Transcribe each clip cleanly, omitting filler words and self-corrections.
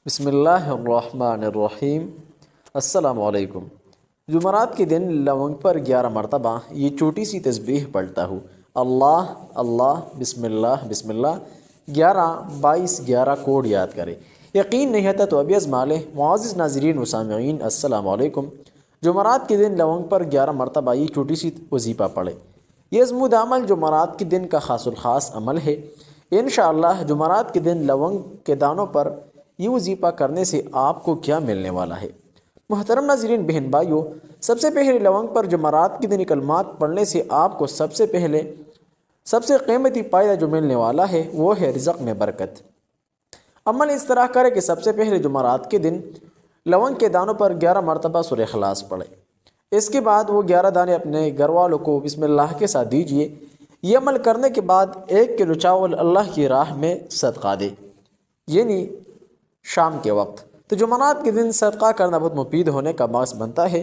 بسم اللہ الرحمن الرحیم۔ السلام علیکم۔ جمعرات کے دن لونگ پر 11 مرتبہ یہ چھوٹی سی تسبیح پڑھتا ہوں۔ اللہ اللہ بسم اللہ بسم اللہ 11 22 11 کوڈ یاد کرے۔ یقین نہیں ہوتا تو ابھی آزما لیں۔ معزز ناظرین و سامعین السلام علیکم۔ جمعرات کے دن لونگ پر 11 مرتبہ یہ چھوٹی سی وظیفہ پڑھے۔ یہ ازمود عمل جمعرات کے دن کا خاص الخاص عمل ہے۔ انشاءاللہ جمعرات کے دن لونگ کے دانوں پر یہ وظیفہ کرنے سے آپ کو کیا ملنے والا ہے۔ محترم ناظرین بہن بھائیوں، سب سے پہلے لونگ پر جمعرات کے دن کلمات پڑھنے سے آپ کو سب سے قیمتی فائدہ جو ملنے والا ہے وہ ہے رزق میں برکت۔ عمل اس طرح کرے کہ سب سے پہلے جمعرات کے دن لونگ کے دانوں پر 11 مرتبہ سورہ اخلاص پڑھے۔ اس کے بعد وہ 11 دانے اپنے گھر والوں کو بسم اللہ کے ساتھ دیجیے۔ یہ عمل کرنے کے بعد 1 کلو چاول اللہ کی راہ میں صدقہ دے، یعنی شام کے وقت۔ تو جمعرات کے دن صدقہ کرنا بہت مفید ہونے کا باعث بنتا ہے،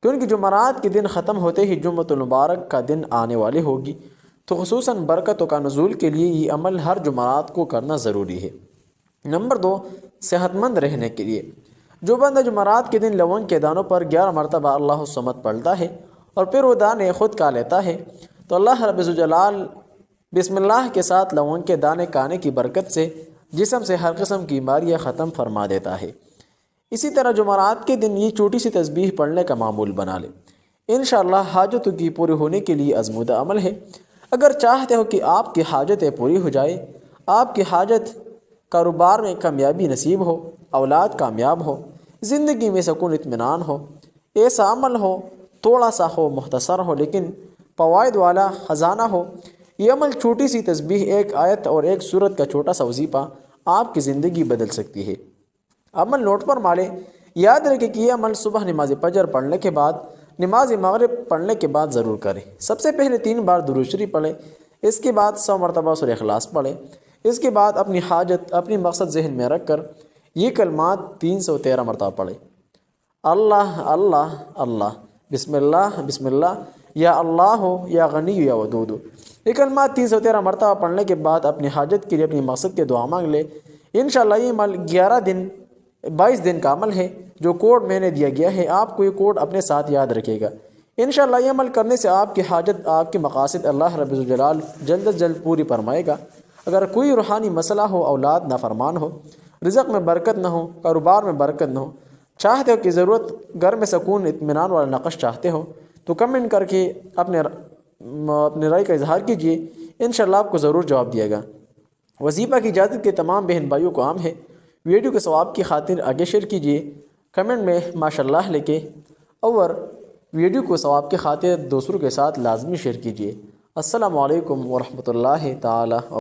کیونکہ جمعرات کے دن ختم ہوتے ہی جمعۃ المبارک کا دن آنے والی ہوگی، تو خصوصاً برکتوں کا نزول کے لیے یہ عمل ہر جمعرات کو کرنا ضروری ہے۔ نمبر 2، صحت مند رہنے کے لیے جو بندہ جمعرات کے دن لونگ کے دانوں پر 11 مرتبہ اللہ الصمد پڑھتا ہے اور پھر وہ دانے خود کھا لیتا ہے، تو اللہ رب الجلال بسم اللہ کے ساتھ لونگ کے دانے کھانے کی برکت سے جسم سے ہر قسم کی بیماریاں ختم فرما دیتا ہے۔ اسی طرح جمعرات کے دن یہ چھوٹی سی تسبیح پڑھنے کا معمول بنا لے۔ انشاءاللہ حاجتوں کی پوری ہونے کے لیے آزمودہ عمل ہے۔ اگر چاہتے ہو کہ آپ کی حاجتیں پوری ہو جائے، آپ کی حاجت کاروبار میں کامیابی نصیب ہو، اولاد کامیاب ہو، زندگی میں سکون اطمینان ہو، ایسا عمل ہو، تھوڑا سا ہو، مختصر ہو، لیکن فوائد والا خزانہ ہو۔ یہ عمل چھوٹی سی تسبیح، 1 آیت اور 1 سورت کا چھوٹا سا وظیفہ آپ کی زندگی بدل سکتی ہے۔ عمل نوٹ پر مالے، یاد رکھیں کہ یہ عمل صبح نماز فجر پڑھنے کے بعد، نماز مغرب پڑھنے کے بعد ضرور کریں۔ سب سے پہلے 3 بار درود شریف پڑھیں، اس کے بعد 100 مرتبہ سورہ اخلاص پڑھیں، اس کے بعد اپنی حاجت اپنی مقصد ذہن میں رکھ کر یہ کلمات 313 مرتبہ پڑھیں۔ اللہ اللہ اللہ بسم اللہ بسم اللہ یا اللہ ہو یا غنی یا ودود۔ یہ کلمات 313 مرتبہ پڑھنے کے بعد اپنی حاجت کے لیے اپنی مقصد کے دعا مانگ لے۔ انشاءاللہ یہ عمل 22 دن کا عمل ہے، جو کوڈ میں نے دیا گیا ہے، آپ کو یہ کوڈ اپنے ساتھ یاد رکھے گا۔ انشاءاللہ یہ عمل کرنے سے آپ کی حاجت، آپ کے مقاصد اللہ رب الجلال جلد از جلد پوری فرمائے گا۔ اگر کوئی روحانی مسئلہ ہو، اولاد نافرمان ہو، رزق میں برکت نہ ہو، کاروبار میں برکت نہ ہو، چاہتے ہو کہ ضرورت گھر میں سکون اطمینان والا نقش چاہتے ہو، تو کمنٹ کر کے اپنے رائے کا اظہار کیجیے، انشاءاللہ آپ کو ضرور جواب دیا گا۔ وظیفہ کی اجازت کے تمام بہن بھائیوں کو عام ہے، ویڈیو کے ثواب کی خاطر آگے شیئر کیجیے، کمنٹ میں ماشاءاللہ لکھیں، اور ویڈیو کو ثواب کی خاطر دوسروں کے ساتھ لازمی شیئر کیجیے۔ السلام علیکم ورحمۃ اللہ تعالی۔